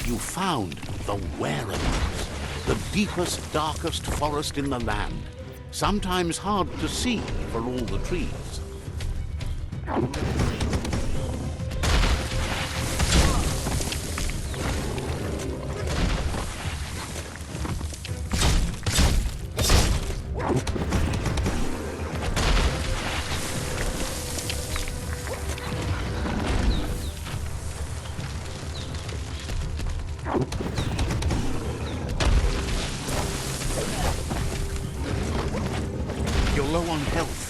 You found the whereabouts, the deepest, darkest forest in the land, sometimes hard to see for all the trees. You're low on health.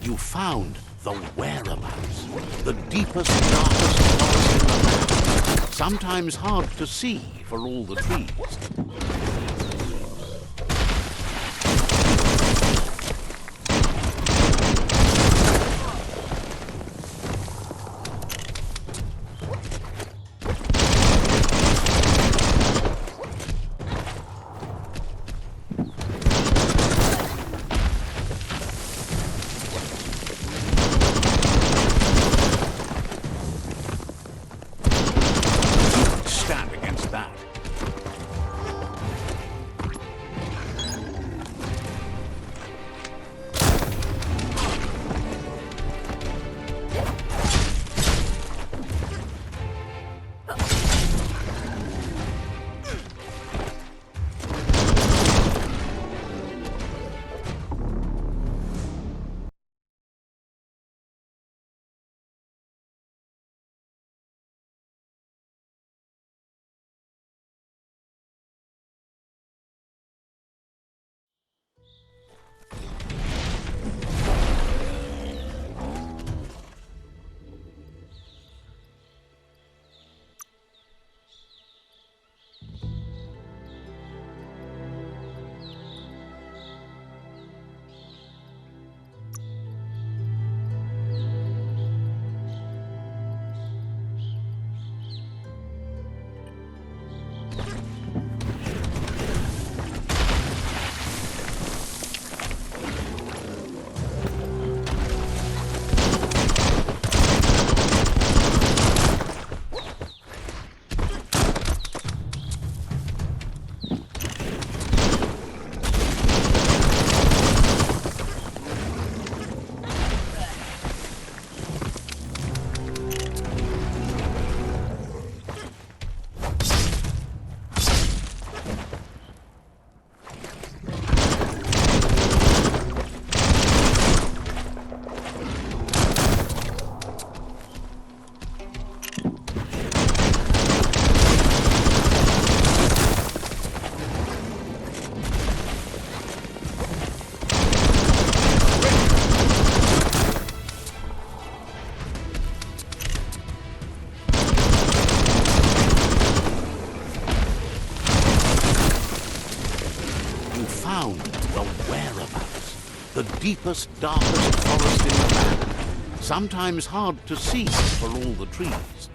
You found the whereabouts, the deepest, darkest forest in the land, sometimes hard to see for all the trees. Stand against that. found the whereabouts, the deepest, darkest forest in the land, sometimes hard to see for all the trees.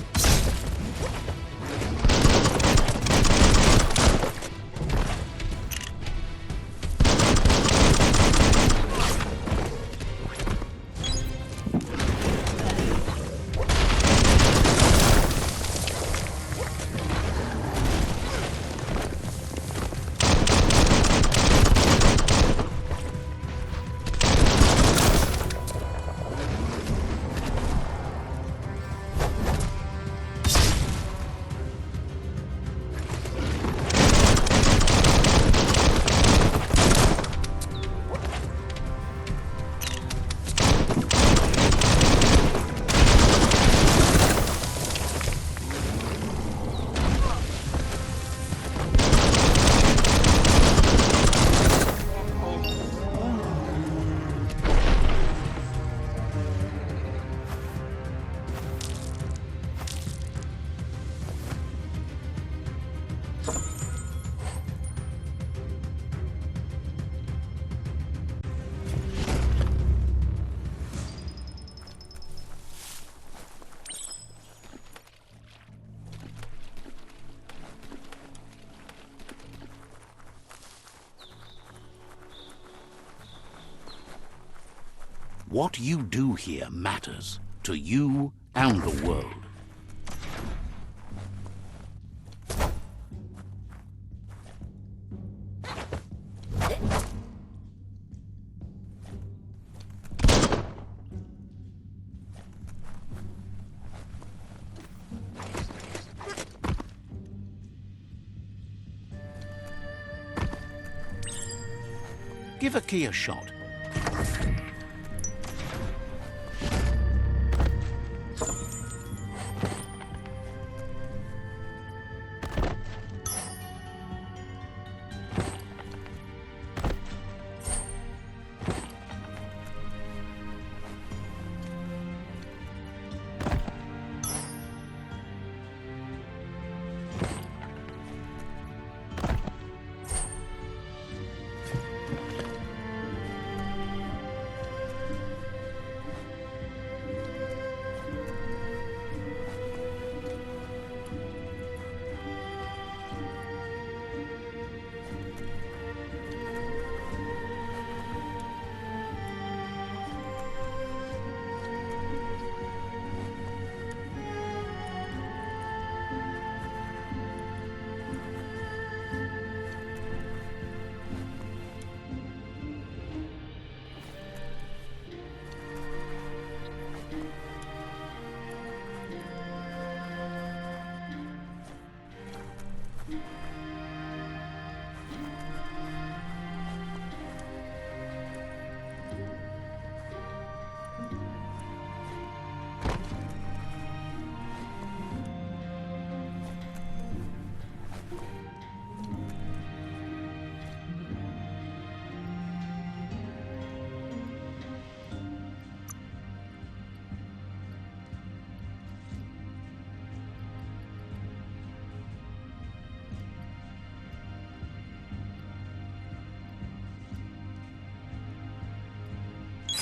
What you do here matters to you and the world. Give a key a shot.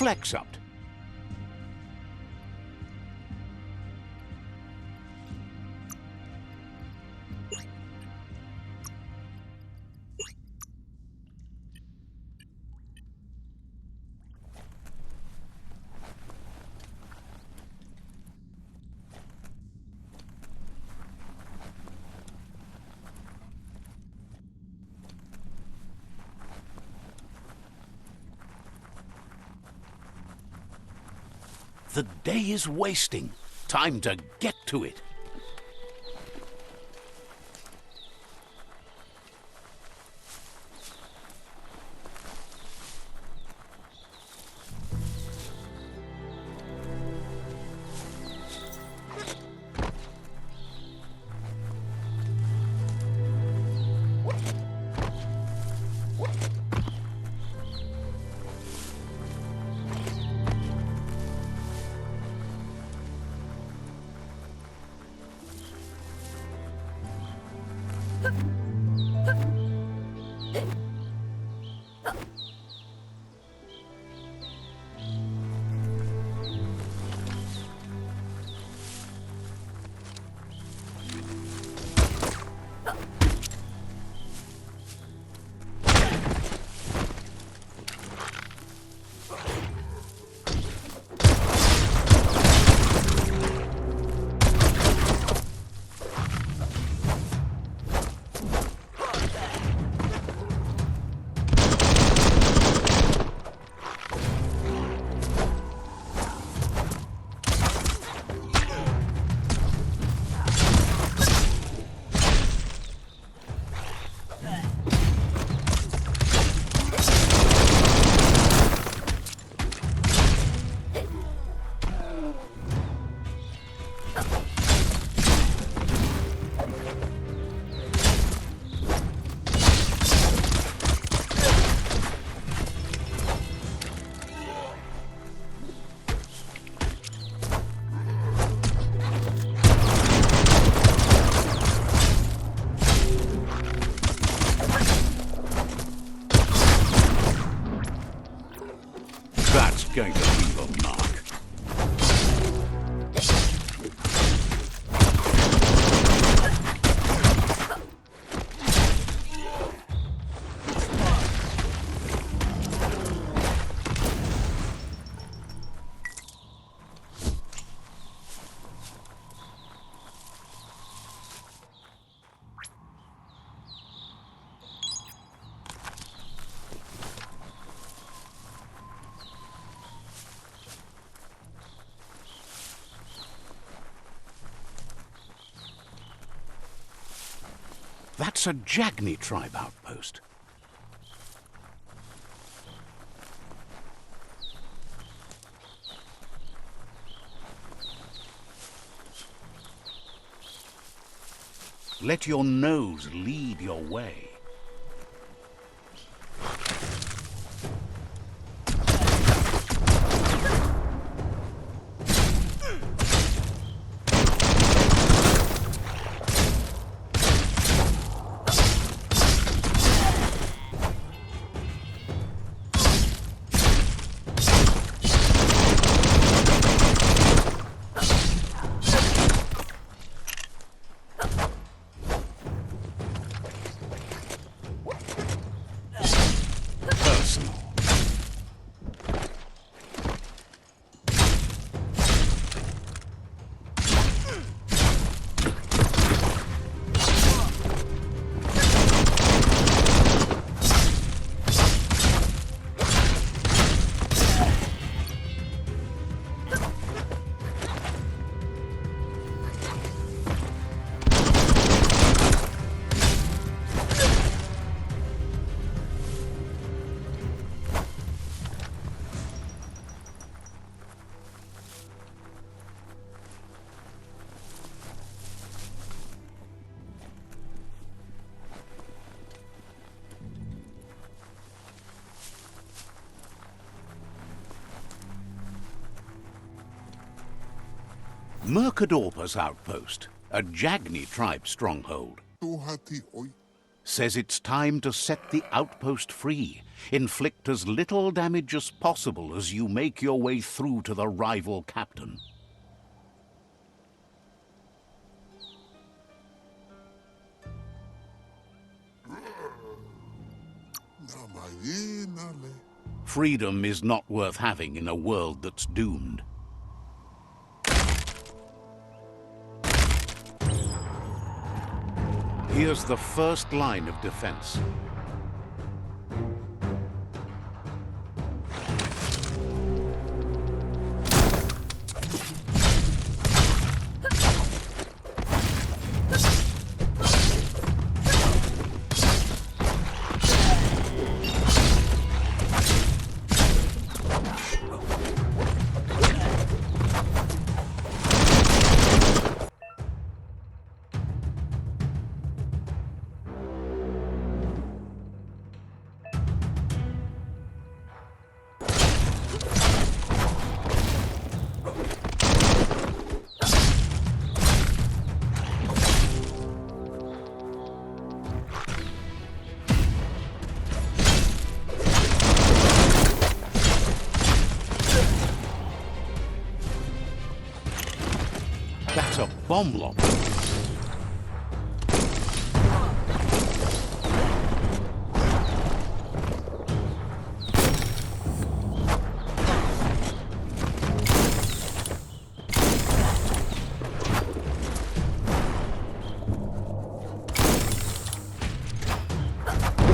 Flex up. The day is wasting. Time to get to it. That's going to leave a mark. That's a Jagni tribe outpost. Let your nose lead your way. Mercadorpa's outpost, a Jagni tribe stronghold. Says it's time to set the outpost free. Inflict as little damage as possible as you make your way through to the rival captain. Freedom is not worth having in a world that's doomed. Here's the first line of defense. bomb lock.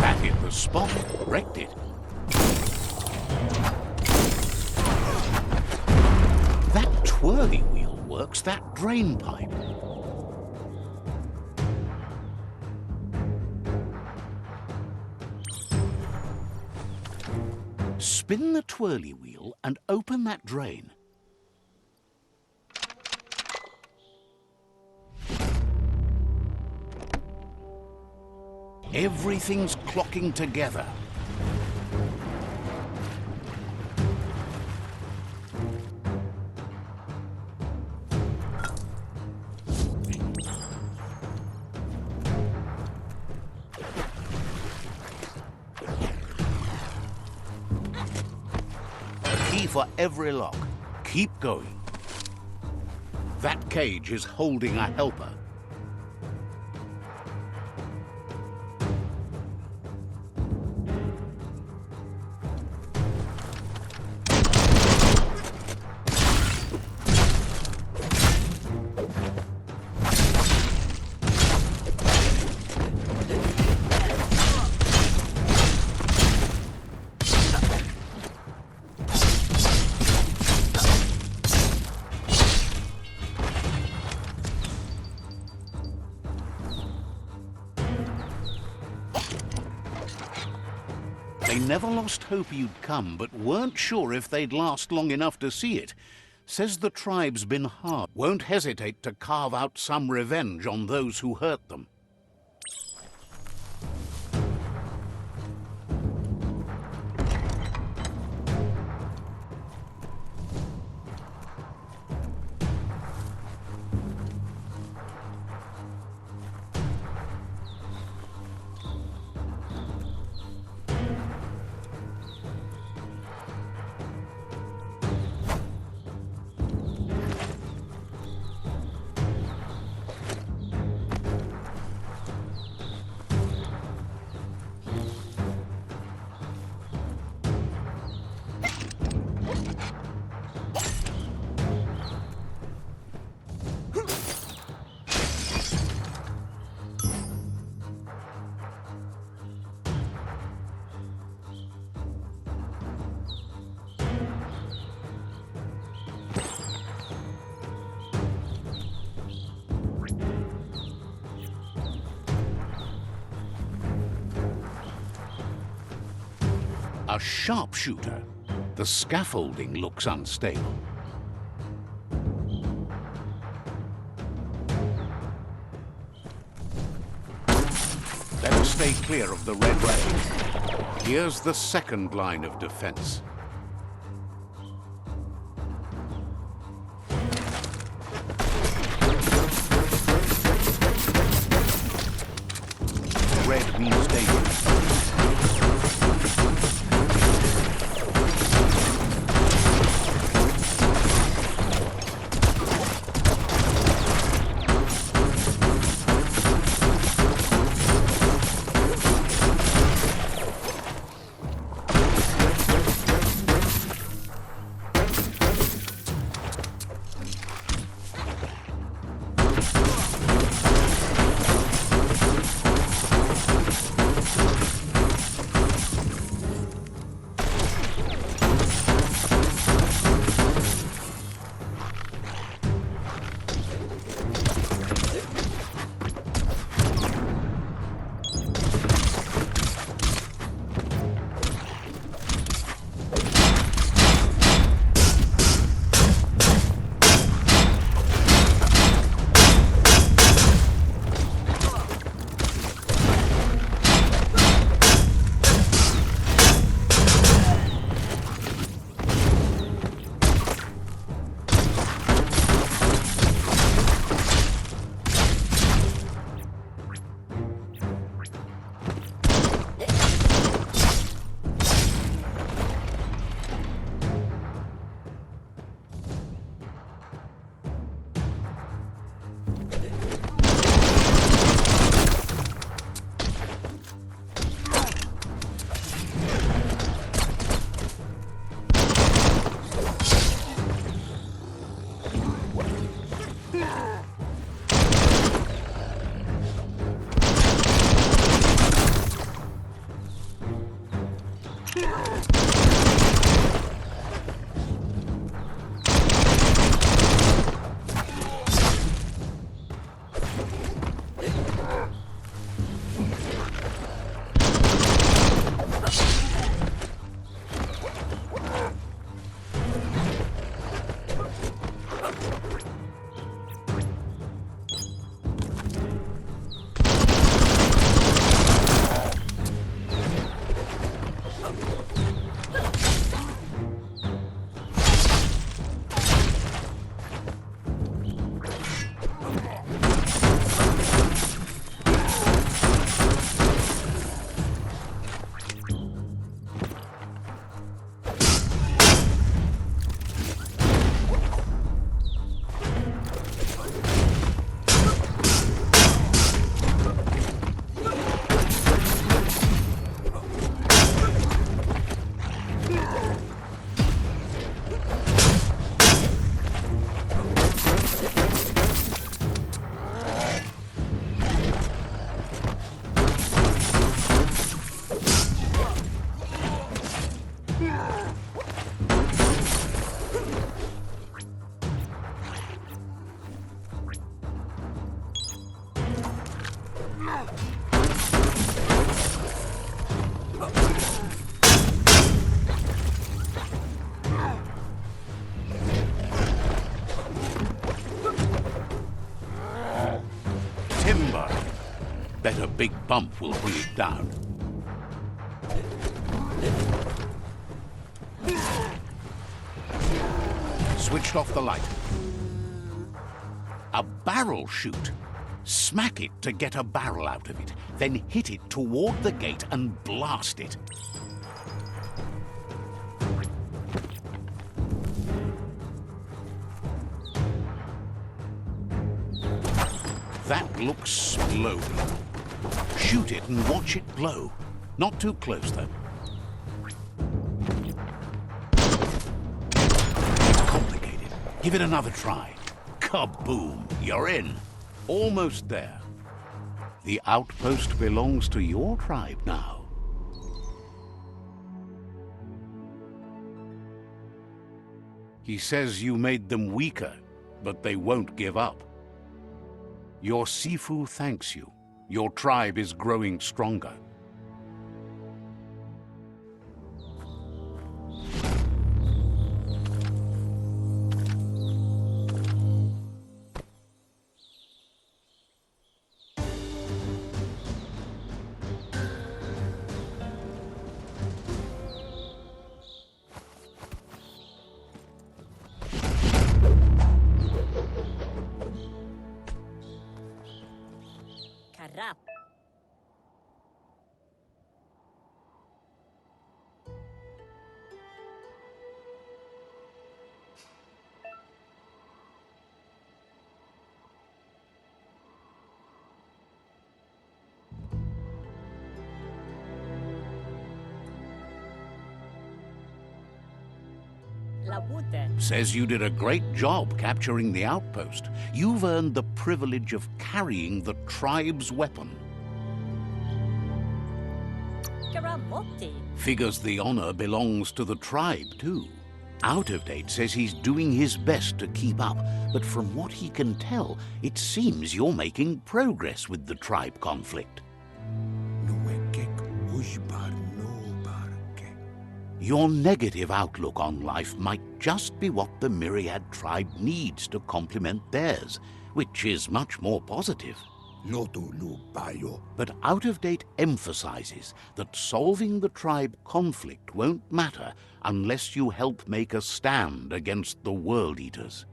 That hit the spot, wrecked it. That twirly wheel works that drain pipe. Spin the twirly wheel and open that drain. Everything's clocking together. A key for every lock. Keep going. That cage is holding a helper. They never lost hope you'd come, but weren't sure if they'd last long enough to see it. Says the tribe's been hard. Won't hesitate to carve out some revenge on those who hurt them. A sharpshooter. The scaffolding looks unstable. Better stay clear of the red rail. Here's the second line of defense. Red means danger. Timber. Bet a big bump will bring it down. Switched off the light. A barrel shoot. Smack it to get a barrel out of it, then hit it toward the gate and blast it. That looks sploding. Shoot it and watch it glow. Not too close, though. It's complicated. Give it another try. Kaboom! You're in. Almost there. The outpost belongs to your tribe now. He says you made them weaker, but they won't give up. Your Sifu thanks you. Your tribe is growing stronger. Karap. Says you did a great job capturing the outpost. You've earned the privilege of carrying the tribe's weapon. Figures the honor belongs to the tribe, too. Out of Date says he's doing his best to keep up, but from what he can tell, it seems you're making progress with the tribe conflict. Your negative outlook on life might just be what the Myriad tribe needs to complement theirs, which is much more positive. But Out of Date emphasizes that solving the tribe conflict won't matter unless you help make a stand against the World Eaters.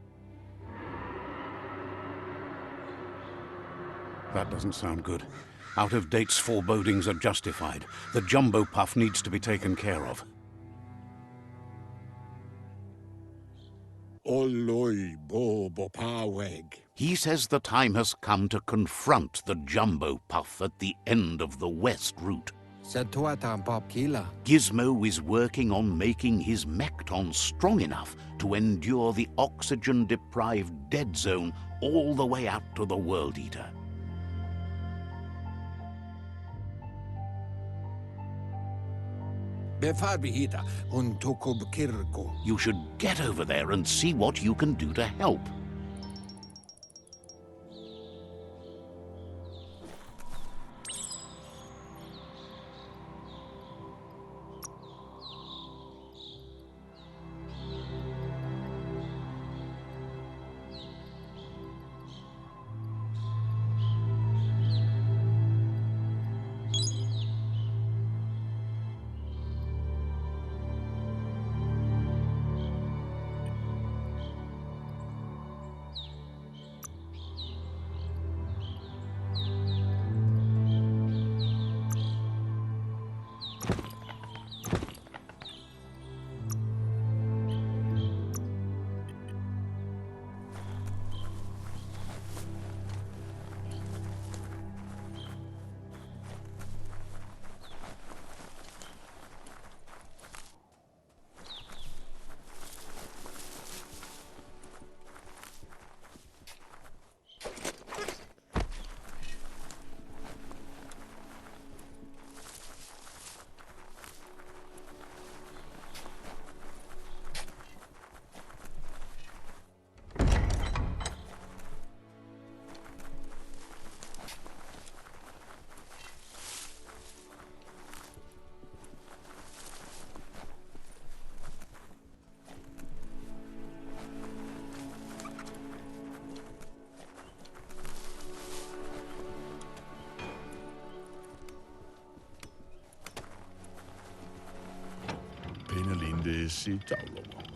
That doesn't sound good. Out of Date's forebodings are justified. The jumbo puff needs to be taken care of. He says the time has come to confront the jumbo puff at the end of the west route. Gizmo is working on making his Mekton strong enough to endure the oxygen-deprived dead zone all the way out to the World Eater. Befarbihita, un tokob kirko. You should get over there and see what you can do to help.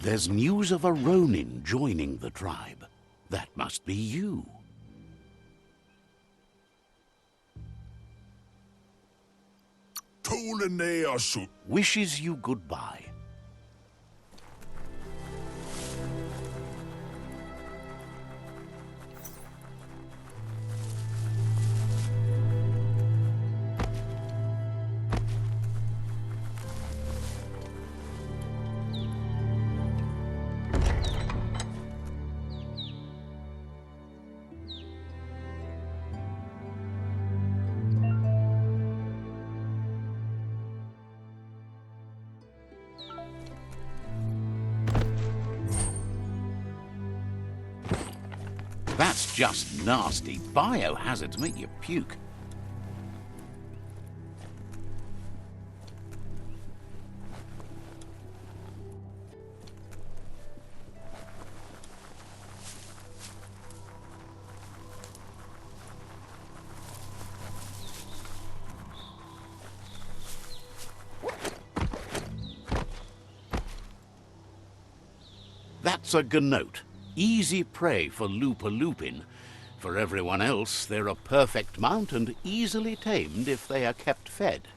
There's news of a Ronin joining the tribe. That must be you. Wishes you goodbye. That's just nasty. Biohazards make you puke. That's a ganote. Easy prey for Lupa-Lupin. For everyone else, they're a perfect mount and easily tamed if they are kept fed.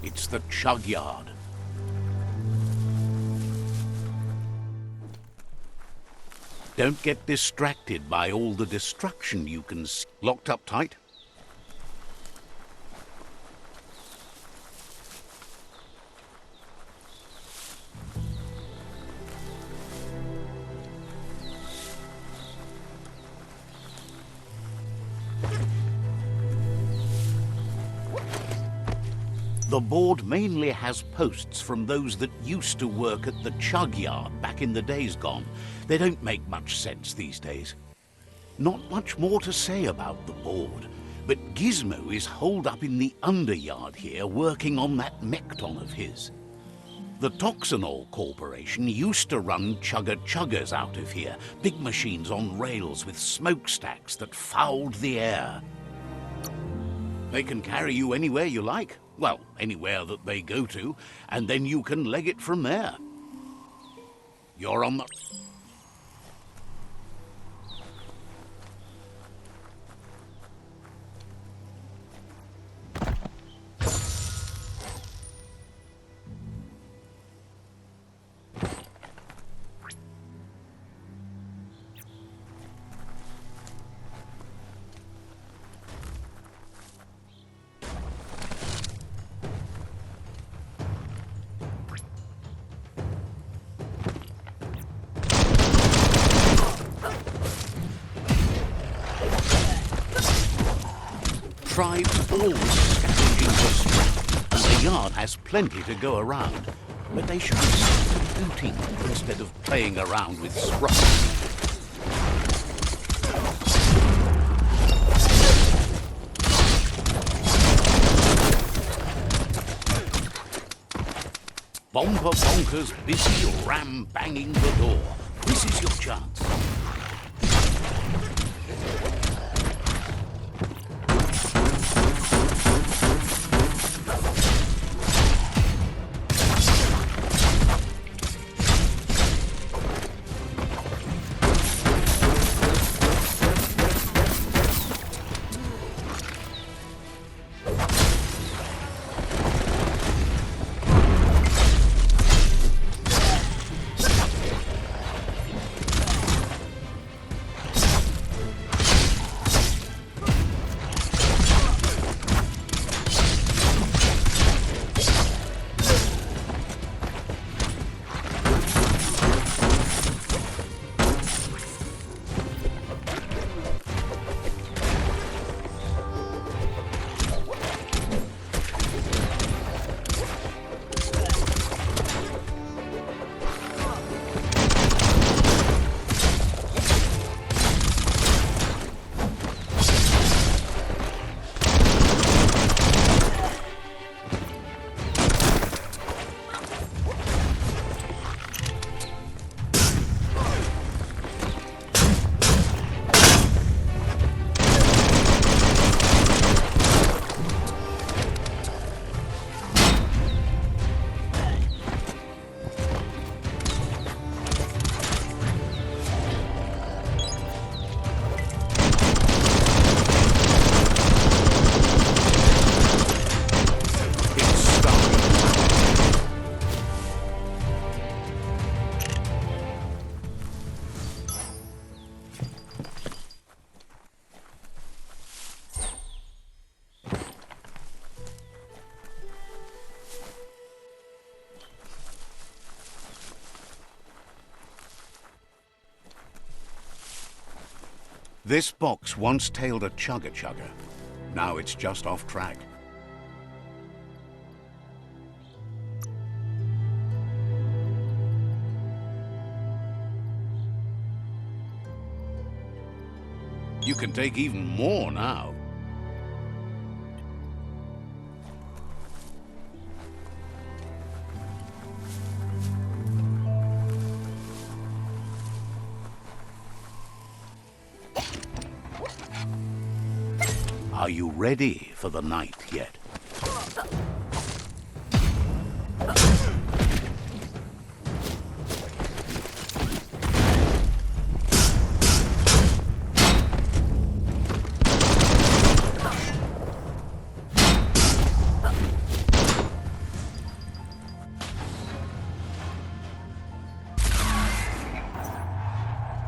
It's the chug yard. Don't get distracted by all the destruction you can see. Locked up tight? The board mainly has posts from those that used to work at the chug yard back in the days gone. They don't make much sense these days. Not much more to say about the board, but Gizmo is holed up in the underyard here working on that mekton of his. The Toxanol Corporation used to run chugger-chuggers out of here, big machines on rails with smokestacks that fouled the air. They can carry you anywhere you like. Well, anywhere that they go to, and then you can leg it from there. You're on the... Tribes always scavenging for scrap, and the yard has plenty to go around. But they should be looting instead of playing around with scraps. Bomber bonkers busy ram-banging the door. This is your chance. This box once tailed a chugger-chugger. Now it's just off track. You can take even more now. Are you ready for the night yet?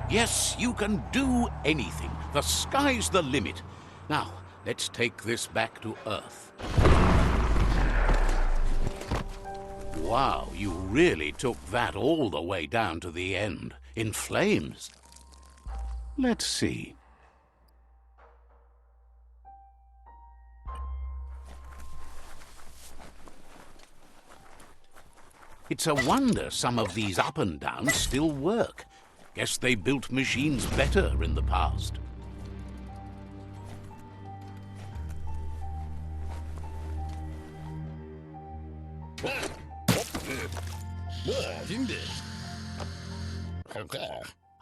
Yes, you can do anything. The sky's the limit. Now, let's take this back to Earth. Wow, you really took that all the way down to the end, in flames. Let's see. It's a wonder some of these up and downs still work. Guess they built machines better in the past.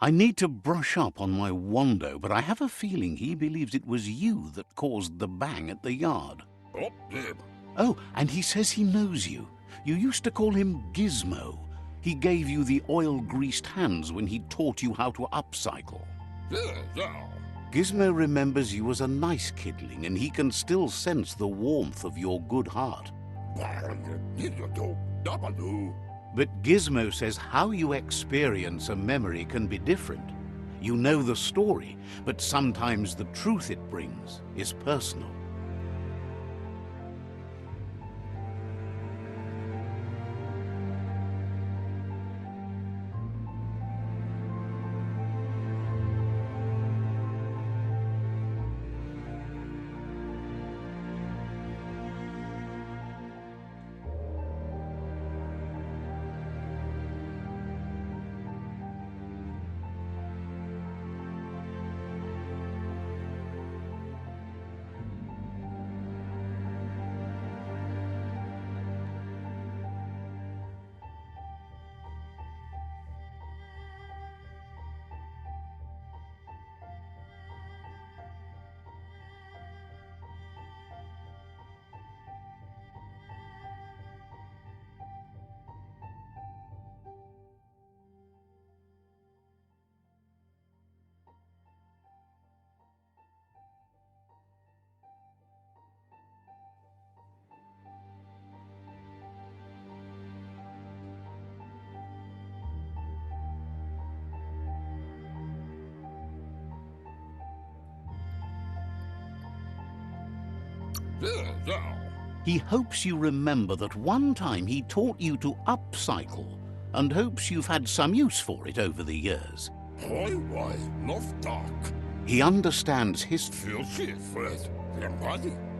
I need to brush up on my Wando, but I have a feeling he believes it was you that caused the bang at the yard. Oh, and he says he knows you. You used to call him Gizmo. He gave you the oil-greased hands when he taught you how to upcycle. Gizmo remembers you as a nice kidling, and he can still sense the warmth of your good heart. But Gizmo says how you experience a memory can be different. You know the story, but sometimes the truth it brings is personal. He hopes you remember that one time he taught you to upcycle, and hopes you've had some use for it over the years. He understands history.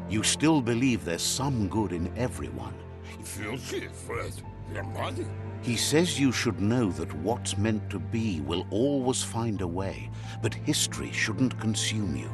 You still believe there's some good in everyone. He says you should know that what's meant to be will always find a way, but history shouldn't consume you.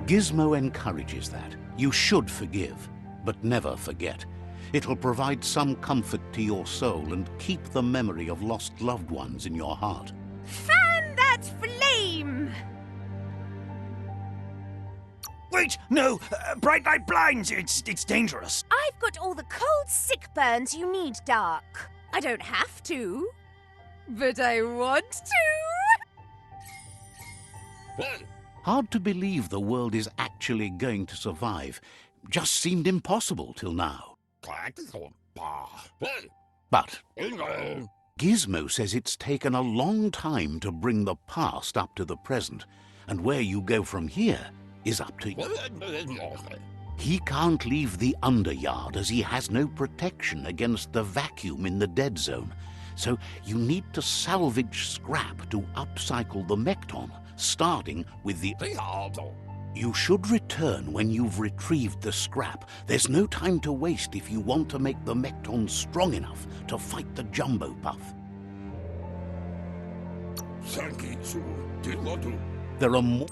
Gizmo encourages that. You should forgive, but never forget. It'll provide some comfort to your soul and keep the memory of lost loved ones in your heart. Fan that flame! Wait, no! Bright light blinds! It's dangerous. I've got all the cold sick burns you need, Dark. I don't have to, but I want to. Hard to believe the world is actually going to survive. Just seemed impossible till now. But Gizmo says it's taken a long time to bring the past up to the present, and where you go from here is up to you. He can't leave the underyard as he has no protection against the vacuum in the dead zone, so you need to salvage scrap to upcycle the Mekton, starting with the... You should return when you've retrieved the scrap. There's no time to waste if you want to make the Mekton strong enough to fight the Jumbo Puff. There are more...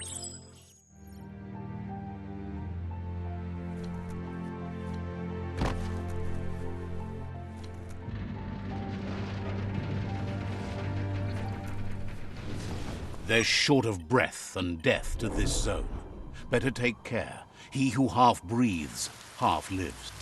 They're short of breath and death to this zone. Better take care. He who half breathes, half lives.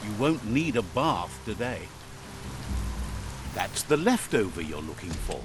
You won't need a bath today. That's the leftover you're looking for.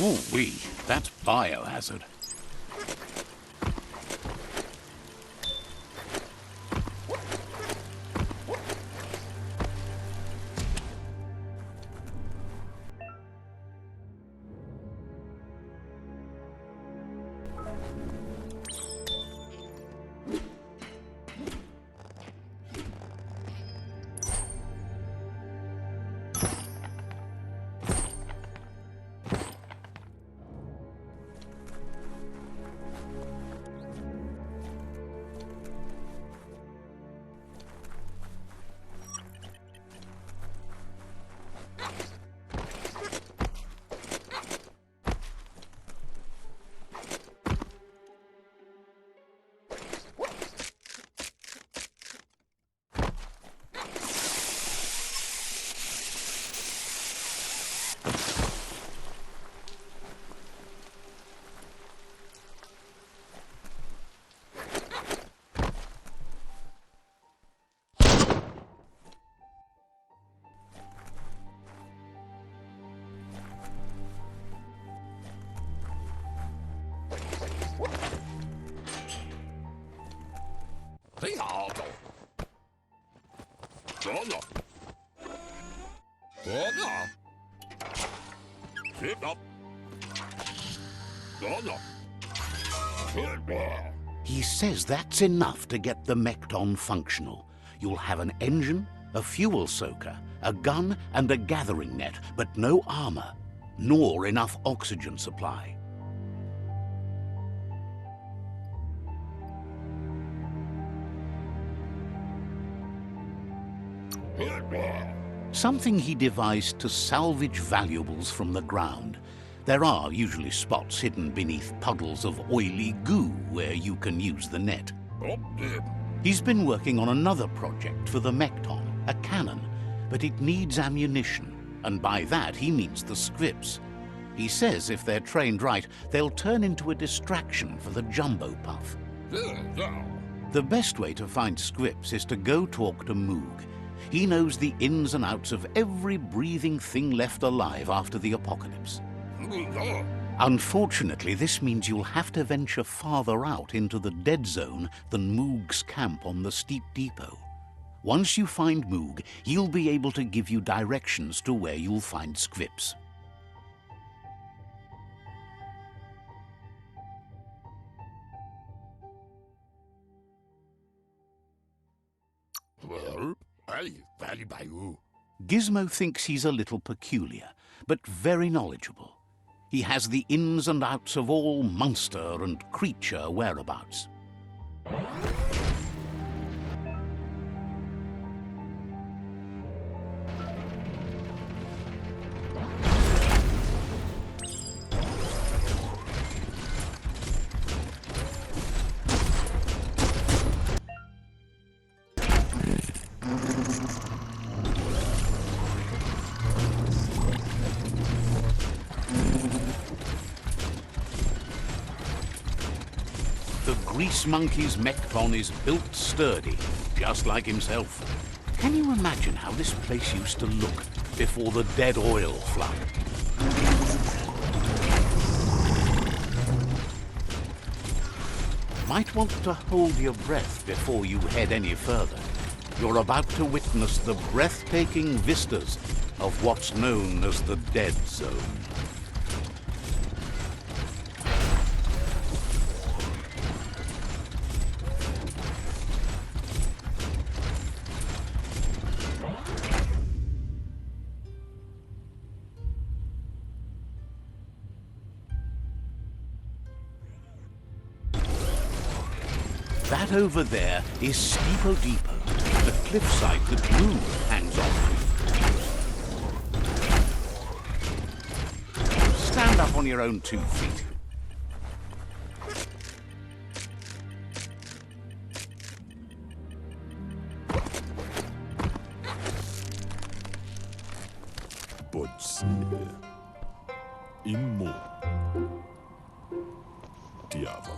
Ooh-wee, that's biohazard. He says that's enough to get the Mekton functional. You'll have an engine, a fuel soaker, a gun, and a gathering net, but no armor, nor enough oxygen supply. Something he devised to salvage valuables from the ground. There are usually spots hidden beneath puddles of oily goo where you can use the net. He's been working on another project for the Mekton, a cannon, but it needs ammunition, and by that he means the scripts. He says if they're trained right, they'll turn into a distraction for the jumbo puff. The best way to find scripts is to go talk to Moog. He knows the ins and outs of every breathing thing left alive after the apocalypse. Unfortunately, this means you'll have to venture farther out into the dead zone than Moog's camp on the steep depot. Once you find Moog, he'll be able to give you directions to where you'll find scripts. Gizmo thinks he's a little peculiar, but very knowledgeable. He has the ins and outs of all monster and creature whereabouts. The Grease Monkey's Mekton is built sturdy, just like himself. Can you imagine how this place used to look before the dead oil flood? Might want to hold your breath before you head any further. You're about to witness the breathtaking vistas of what's known as the Dead Zone. That over there is Steepo Depot, the cliffside that Moog hangs on to. Stand up on your own 2 feet. Immo Diava.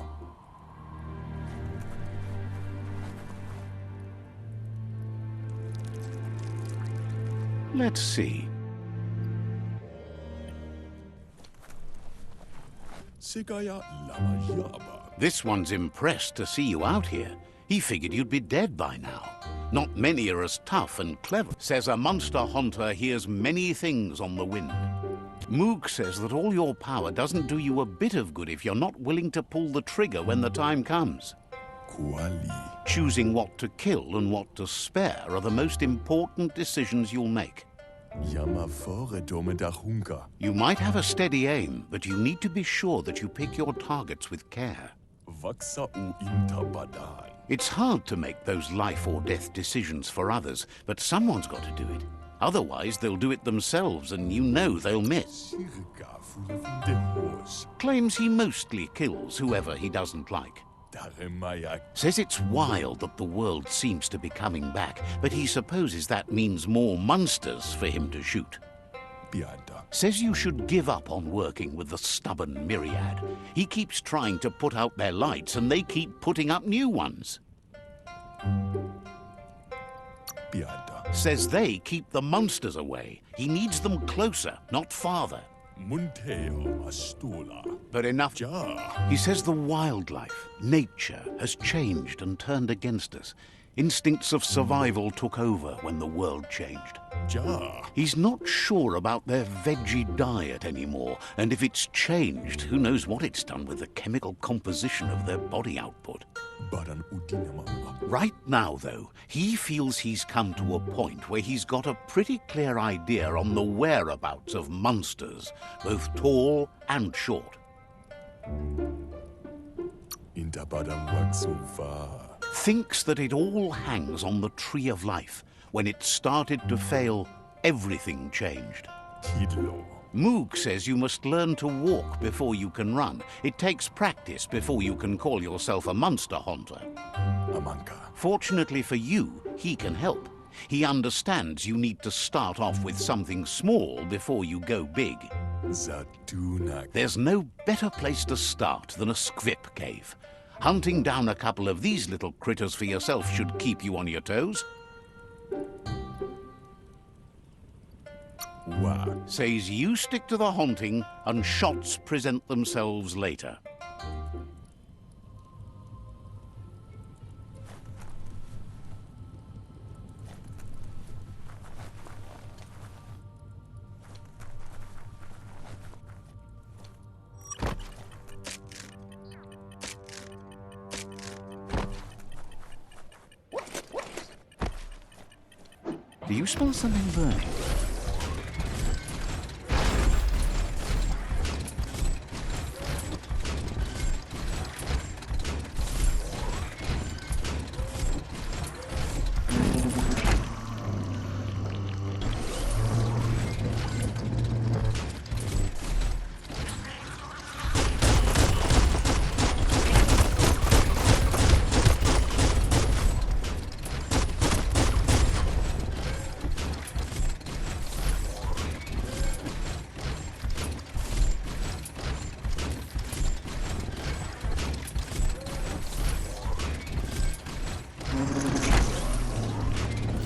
Let's see. Segaya lama yaba. This one's impressed to see you out here. He figured you'd be dead by now. Not many are as tough and clever. Says a monster hunter hears many things on the wind. Moog says that all your power doesn't do you a bit of good if you're not willing to pull the trigger when the time comes. Kuali. Choosing what to kill and what to spare are the most important decisions you'll make. Yama fore dome da hunka. You might have a steady aim, but you need to be sure that you pick your targets with care. Vaksa u intabadan. It's hard to make those life or death decisions for others, but someone's got to do it. Otherwise, they'll do it themselves, and you know they'll miss. Sirka fulevundehos. Claims he mostly kills whoever he doesn't like. Daremaya. Says it's wild that the world seems to be coming back, but he supposes that means more monsters for him to shoot. Biada. Says you should give up on working with the stubborn myriad. He keeps trying to put out their lights, and they keep putting up new ones. Biada. Says they keep the monsters away. He needs them closer, not farther. Munteo astula. But enough. Ja. He says the wildlife, nature, has changed and turned against us. Instincts of survival took over when the world changed. Ja. He's not sure about their veggie diet anymore, and if it's changed, who knows what it's done with the chemical composition of their body output. Baran udinamamba. Right now, though, he feels he's come to a point where he's got a pretty clear idea on the whereabouts of monsters, both tall and short. Intabadan waksuva. Thinks that it all hangs on the tree of life. When it started to fail, everything changed. Tidlo. Moog says you must learn to walk before you can run. It takes practice before you can call yourself a monster hunter. Amanka. Fortunately for you, he can help. He understands you need to start off with something small before you go big. Zatunak. There's no better place to start than a squip cave. Hunting down a couple of these little critters for yourself should keep you on your toes. Wa. Says you stick to the hunting and shots present themselves later. Do you smell something burning?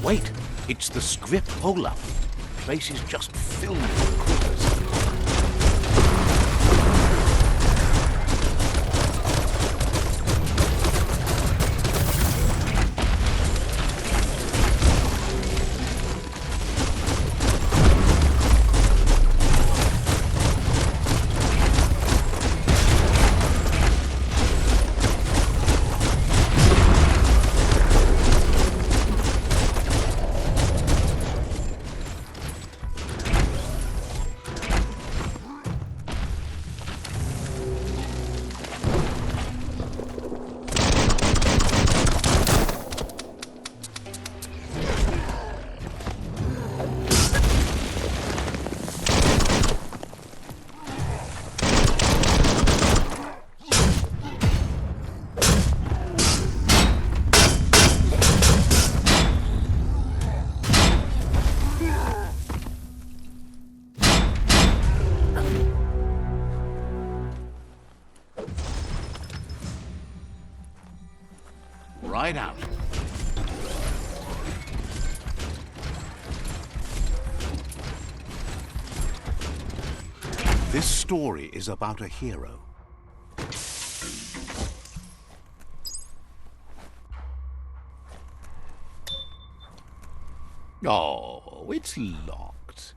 Wait, it's the script hole-up. The place is just filled with critters. Right out. This story is about a hero, Oh, it's locked.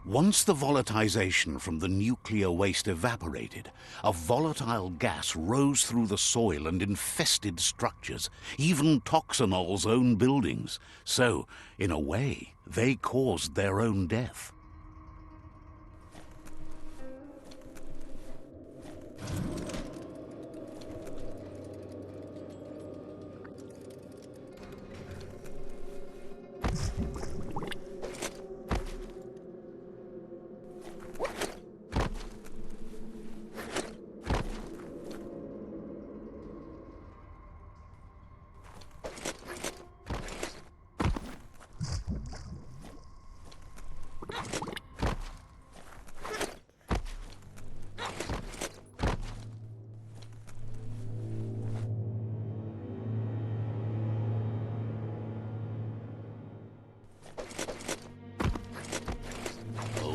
Once the volatilization from the nuclear waste evaporated, a volatile gas rose through the soil and infested structures, even Toxanol's own buildings. So, in a way, they caused their own death.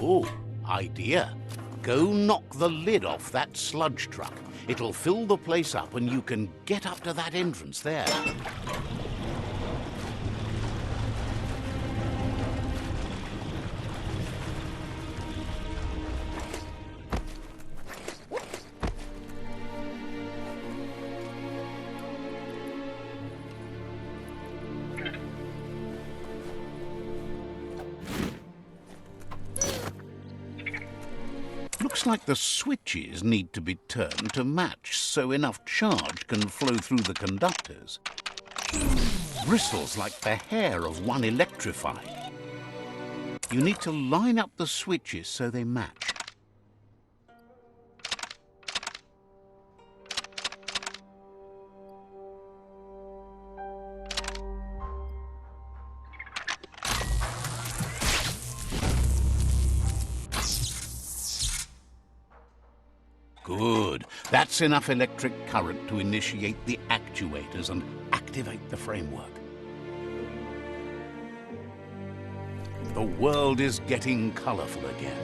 Oh, idea. Go knock the lid off that sludge truck. It'll fill the place up and you can get up to that entrance there. Looks like the switches need to be turned to match so enough charge can flow through the conductors. Bristles like the hair of one electrified. You need to line up the switches so they match. Good. That's enough electric current to initiate the actuators and activate the framework. The world is getting colorful again.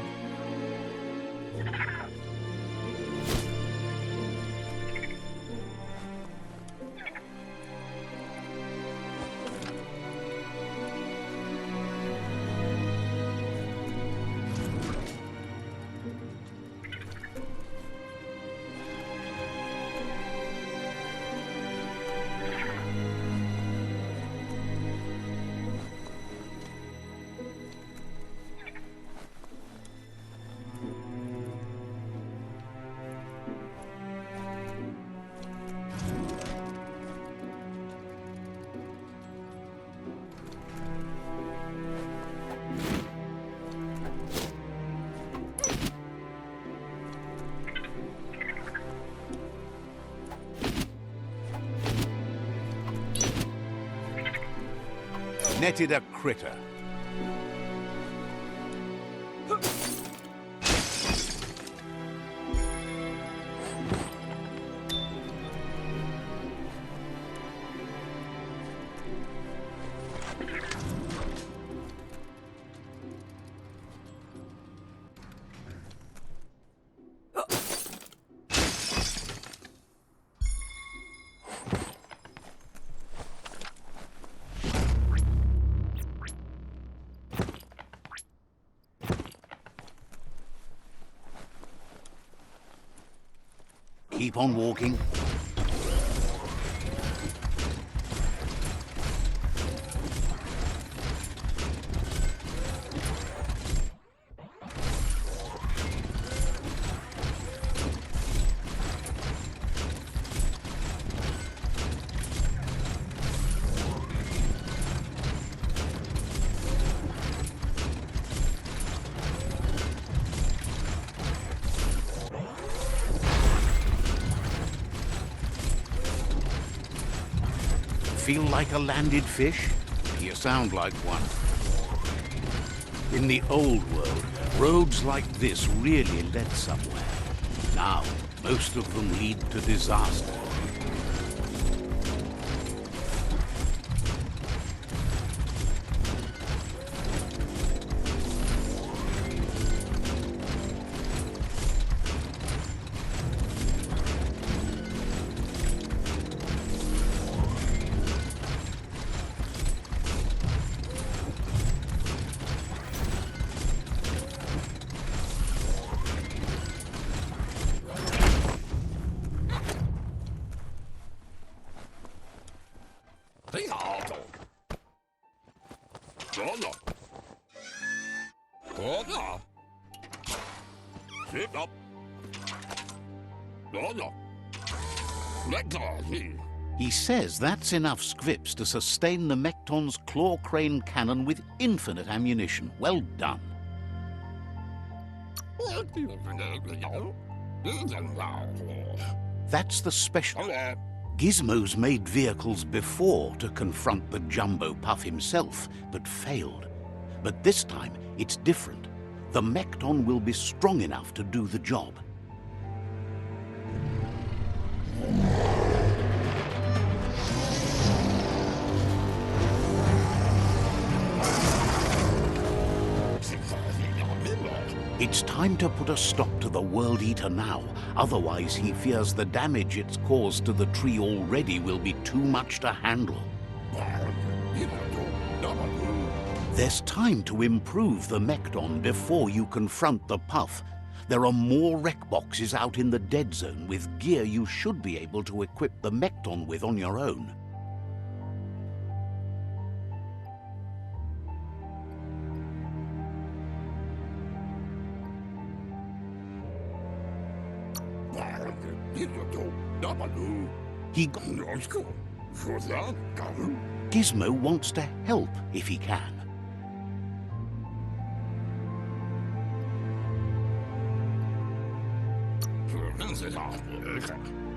Netted a critter. Keep on walking. Feel like a landed fish? You sound like one. In the old world, roads like this really led somewhere. Now, most of them lead to disaster. Sit up. He says that's enough scrips to sustain the Mekton's claw crane cannon with infinite ammunition. Well done. That's the special. Gizmo's made vehicles before to confront the Jumbo Puff himself, but failed. But this time, it's different. The Mekton will be strong enough to do the job. It's time to put a stop to the World Eater now. Otherwise, he fears the damage it's caused to the tree already will be too much to handle. There's time to improve the Mekton before you confront the Puff. There are more wreck boxes out in the dead zone with gear you should be able to equip the Mekton with on your own. Gizmo wants to help if he can.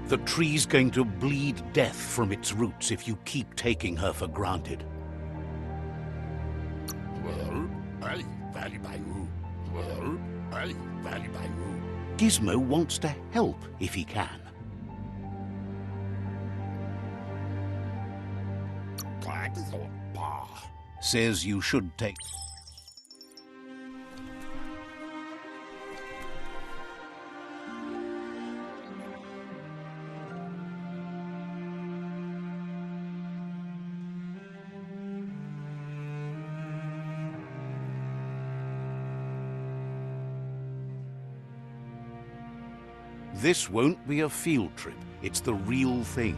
The tree's going to bleed death from its roots if you keep taking her for granted. Gizmo wants to help if he can. Says you should take... This won't be a field trip. It's the real thing.